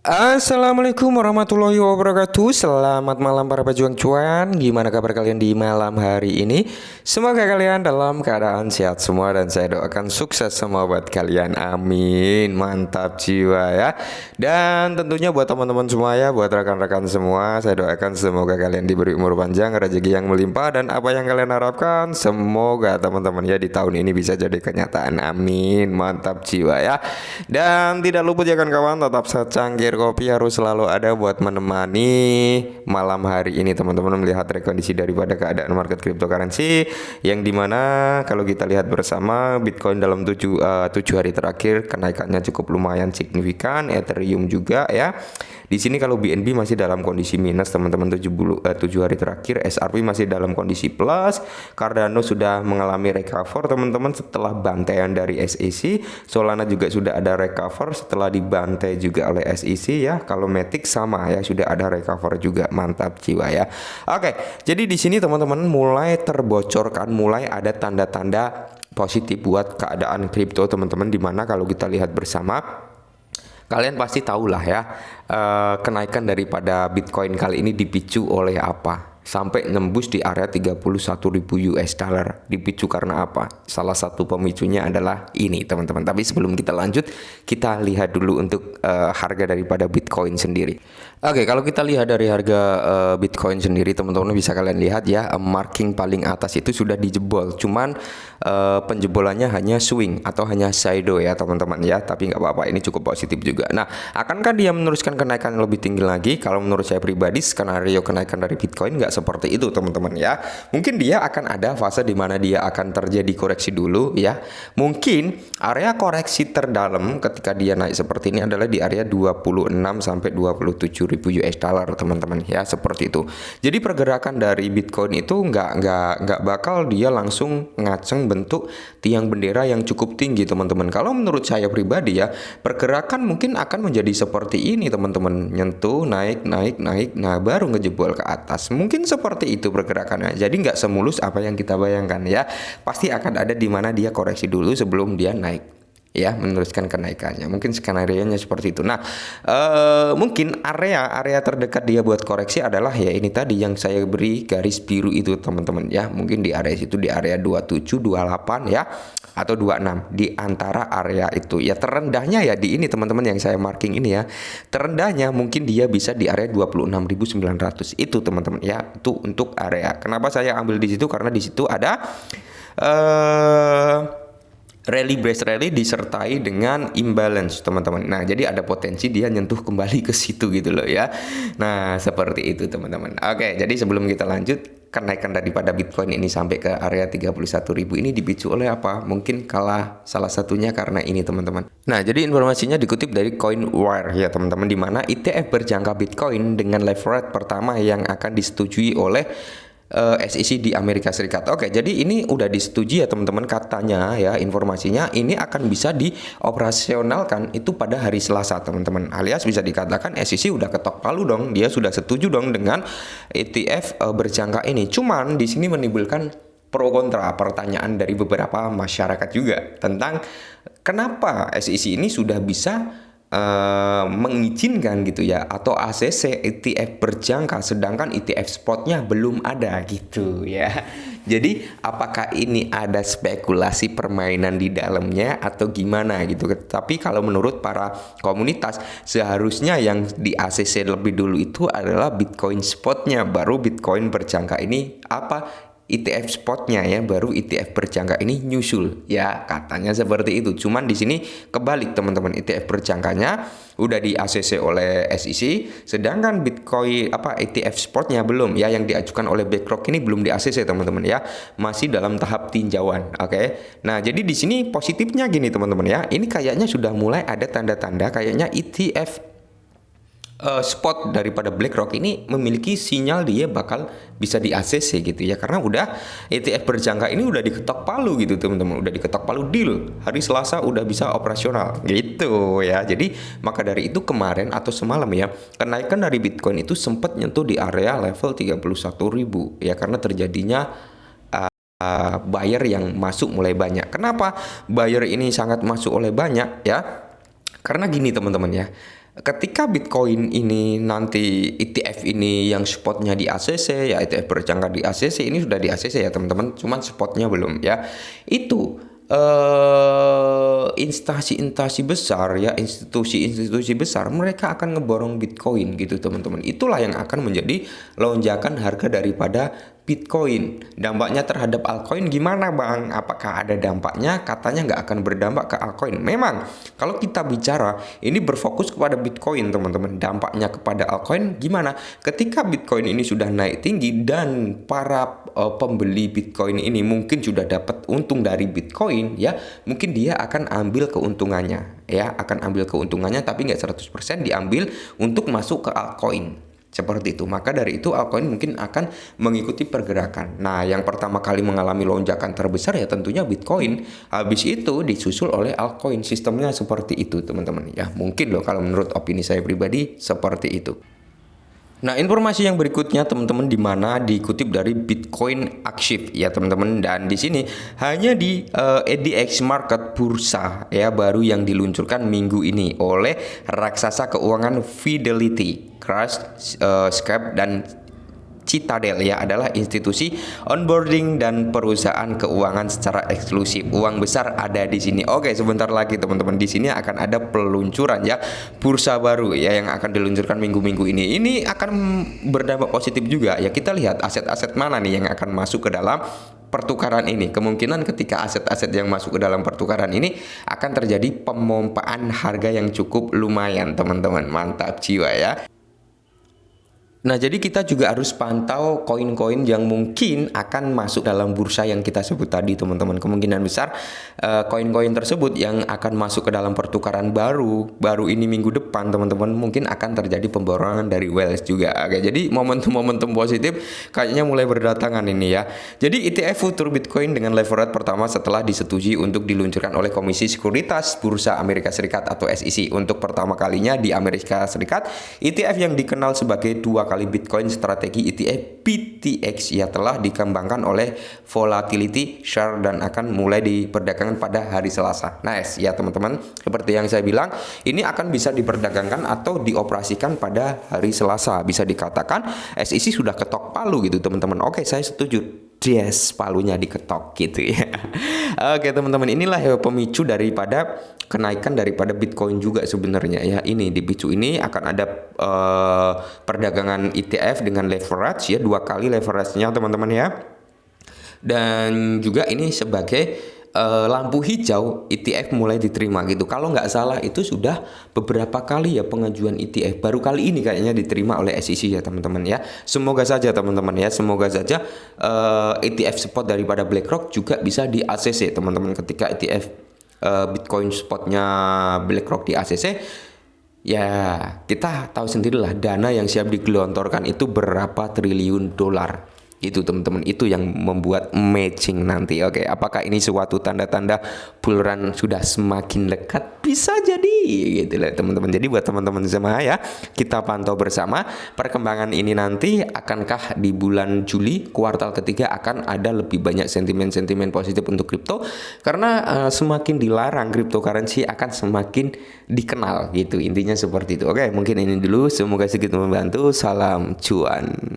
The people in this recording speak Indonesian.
Assalamualaikum warahmatullahi wabarakatuh. Selamat malam para pejuang cuan. Gimana kabar kalian di malam hari ini? Semoga kalian dalam keadaan sehat semua dan saya doakan sukses semua buat kalian. Amin. Mantap jiwa ya. Dan tentunya buat teman-teman semua ya, buat rekan-rekan semua, saya doakan semoga kalian diberi umur panjang, rezeki yang melimpah, dan apa yang kalian harapkan semoga teman-teman ya di tahun ini bisa jadi kenyataan. Amin. Mantap jiwa ya. Dan tidak luput ya kawan-kawan, tetap secangkir kopi harus selalu ada buat menemani malam hari ini teman-teman melihat rekondisi daripada keadaan market cryptocurrency, yang dimana kalau kita lihat bersama Bitcoin dalam 7 hari terakhir kenaikannya cukup lumayan signifikan, Ethereum juga ya. Di sini kalau BNB masih dalam kondisi minus teman-teman 7 hari terakhir, SRP masih dalam kondisi plus, Cardano sudah mengalami recover teman-teman setelah bantaian dari SEC, Solana juga sudah ada recover setelah dibantai juga oleh SEC ya. Kalau Matic sama ya, sudah ada recover juga. Mantap jiwa ya. Oke, jadi di sini teman-teman mulai terbocorkan, mulai ada tanda-tanda positif buat keadaan kripto teman-teman, dimana kalau kita lihat bersama kalian pasti tahulah ya, kenaikan daripada Bitcoin kali ini dipicu oleh apa? Sampai nembus di area 31.000 US dollar. Dipicu karena apa? Salah satu pemicunya adalah ini teman-teman. Tapi sebelum kita lanjut, kita lihat dulu untuk harga daripada Bitcoin sendiri. Oke, kalau kita lihat dari harga Bitcoin sendiri teman-teman bisa kalian lihat ya, marking paling atas itu sudah dijebol. Cuman penjebolannya hanya swing atau hanya shadow ya teman-teman ya. Tapi nggak apa-apa, ini cukup positif juga. Nah, akankah dia meneruskan kenaikan lebih tinggi lagi? Kalau menurut saya pribadi, skenario kenaikan dari Bitcoin nggak seperti itu teman-teman ya. Mungkin dia akan ada fase di mana dia akan terjadi koreksi dulu ya. Mungkin area koreksi terdalam ketika dia naik seperti ini adalah di area 26 sampai 27.000 US dollar teman-teman ya, seperti itu. Jadi pergerakan dari Bitcoin itu nggak bakal dia langsung ngaceng bentuk tiang bendera yang cukup tinggi teman-teman. Kalau menurut saya pribadi ya, pergerakan mungkin akan menjadi seperti ini teman-teman, nyentuh naik, nah baru ngejebol ke atas. Mungkin seperti itu pergerakannya. Jadi nggak semulus apa yang kita bayangkan ya. Pasti akan ada di mana dia koreksi dulu sebelum dia naik ya, meneruskan kenaikannya. Mungkin skenario-nya seperti itu. Nah, mungkin area terdekat dia buat koreksi adalah ya ini tadi yang saya beri garis biru itu teman-teman ya. Mungkin di area situ, di area 27, 28 ya, atau 26 di antara area itu. Ya terendahnya ya di ini teman-teman yang saya marking ini ya. Terendahnya mungkin dia bisa di area 26.900 itu teman-teman ya. Itu untuk area. Kenapa saya ambil di situ? Karena di situ ada rally base rally disertai dengan imbalance teman-teman. Nah, jadi ada potensi dia nyentuh kembali ke situ gitu loh ya. Nah, seperti itu teman-teman. Oke, jadi sebelum kita lanjut, kenaikan daripada Bitcoin ini sampai ke area 31.000 ini dipicu oleh apa? Mungkin salah satunya karena ini teman-teman. Nah, jadi informasinya dikutip dari CoinWire ya teman-teman, di mana ETF berjangka Bitcoin dengan leverage pertama yang akan disetujui oleh SEC di Amerika Serikat. Oke, jadi ini udah disetujui ya teman-teman, katanya ya informasinya ini akan bisa dioperasionalkan itu pada hari Selasa teman-teman. Alias bisa dikatakan SEC udah ketok palu dong, dia sudah setuju dong dengan ETF berjangka ini. Cuman di sini menimbulkan pro kontra, pertanyaan dari beberapa masyarakat juga tentang kenapa SEC ini sudah bisa mengizinkan gitu ya, atau ACC ETF berjangka sedangkan ETF spotnya belum ada gitu ya. Jadi apakah ini ada spekulasi permainan di dalamnya atau gimana gitu. Tapi kalau menurut para komunitas seharusnya yang di ACC lebih dulu itu adalah Bitcoin spotnya, baru Bitcoin berjangka ini ETF spotnya ya, baru ETF berjangka ini nyusul ya, katanya seperti itu. Cuman di sini kebalik teman-teman, ETF berjangkanya udah di ACC oleh SEC, sedangkan Bitcoin ETF spotnya belum ya, yang diajukan oleh BlackRock ini belum di ACC teman-teman ya, masih dalam tahap tinjauan. Oke. Nah, jadi di sini positifnya gini teman-teman ya, ini kayaknya sudah mulai ada tanda-tanda kayaknya ETF spot daripada BlackRock ini memiliki sinyal dia bakal bisa di ACC gitu ya, karena udah ETF berjangka ini udah diketok palu gitu teman-teman, udah diketok palu deal hari Selasa udah bisa operasional gitu ya. Jadi maka dari itu kemarin atau semalam ya, kenaikan dari Bitcoin itu sempat nyentuh di area level 31.000 ya, karena terjadinya buyer yang masuk mulai banyak. Kenapa buyer ini sangat masuk oleh banyak ya? Karena gini teman-teman ya, Ketika Bitcoin ini nanti ETF ini yang spotnya di ACC, ya ETF berjangka di ACC, ini sudah di ACC ya teman-teman, cuman spotnya belum ya. Itu instansi-instansi besar ya, institusi-institusi besar, mereka akan ngeborong Bitcoin gitu teman-teman. Itulah yang akan menjadi lonjakan harga daripada Bitcoin. Dampaknya terhadap altcoin gimana bang? Apakah ada dampaknya? Katanya nggak akan berdampak ke altcoin. Memang kalau kita bicara ini berfokus kepada Bitcoin teman-teman. Dampaknya kepada altcoin gimana? Ketika Bitcoin ini sudah naik tinggi dan para pembeli Bitcoin ini mungkin sudah dapat untung dari Bitcoin ya, mungkin dia akan ambil keuntungannya ya, akan ambil keuntungannya tapi nggak 100% diambil untuk masuk ke altcoin. Seperti itu. Maka dari itu altcoin mungkin akan mengikuti pergerakan. Nah, yang pertama kali mengalami lonjakan terbesar ya tentunya Bitcoin. Habis itu disusul oleh altcoin. Sistemnya seperti itu, teman-teman. Ya, mungkin loh kalau menurut opini saya pribadi seperti itu. Nah, informasi yang berikutnya teman-teman di mana dikutip dari Bitcoin Archive ya teman-teman, dan di sini hanya di ADX Market bursa ya baru yang diluncurkan minggu ini oleh raksasa keuangan Fidelity, Scape dan Citadel ya, adalah institusi onboarding dan perusahaan keuangan secara eksklusif. Uang besar ada di sini. Oke, sebentar lagi teman-teman, di sini akan ada peluncuran ya bursa baru ya yang akan diluncurkan minggu-minggu ini. Ini akan berdampak positif juga ya. Kita lihat aset-aset mana nih yang akan masuk ke dalam pertukaran ini. Kemungkinan ketika aset-aset yang masuk ke dalam pertukaran ini akan terjadi pemompaan harga yang cukup lumayan teman-teman. Mantap jiwa ya. Nah, jadi kita juga harus pantau koin-koin yang mungkin akan masuk dalam bursa yang kita sebut tadi, teman-teman. Kemungkinan besar koin-koin tersebut yang akan masuk ke dalam pertukaran baru ini minggu depan, teman-teman, mungkin akan terjadi pemborongan dari Wales juga. Oke, jadi momentum-momentum positif kayaknya mulai berdatangan ini ya. Jadi ETF Future Bitcoin dengan leverage pertama setelah disetujui untuk diluncurkan oleh Komisi Sekuritas Bursa Amerika Serikat atau SEC untuk pertama kalinya di Amerika Serikat. ETF yang dikenal sebagai dua kali Bitcoin strategi ETF BTX ya telah dikembangkan oleh Volatility Share dan akan mulai diperdagangkan pada hari Selasa. Nice ya teman-teman, seperti yang saya bilang, ini akan bisa diperdagangkan atau dioperasikan pada hari Selasa. Bisa dikatakan SEC sudah ketok palu gitu teman-teman. Oke, saya setuju. Yes, palunya diketok gitu ya. Oke teman-teman, inilah ya pemicu daripada kenaikan daripada Bitcoin juga sebenarnya ya. Ini dipicu ini akan ada perdagangan ETF dengan leverage ya, 2 kali leverage-nya teman-teman ya. Dan juga ini sebagai lampu hijau ETF mulai diterima gitu. Kalau nggak salah itu sudah beberapa kali ya pengajuan ETF, baru kali ini kayaknya diterima oleh SEC ya teman-teman ya. Semoga saja teman-teman ya, semoga saja ETF spot daripada BlackRock juga bisa di ACC teman-teman. Ketika ETF Bitcoin spotnya BlackRock di ACC, ya kita tahu sendirilah dana yang siap digelontorkan itu berapa triliun dolar. Itu teman-teman, itu yang membuat matching nanti. Oke, apakah ini suatu tanda-tanda bull run sudah semakin dekat? Bisa jadi gitu lah teman-teman. Jadi buat teman-teman semua ya, kita pantau bersama perkembangan ini nanti. Akankah di bulan Juli kuartal ketiga akan ada lebih banyak sentimen-sentimen positif untuk kripto? Karena semakin dilarang cryptocurrency akan semakin dikenal gitu. Intinya seperti itu. Oke, mungkin ini dulu, semoga sedikit membantu. Salam cuan.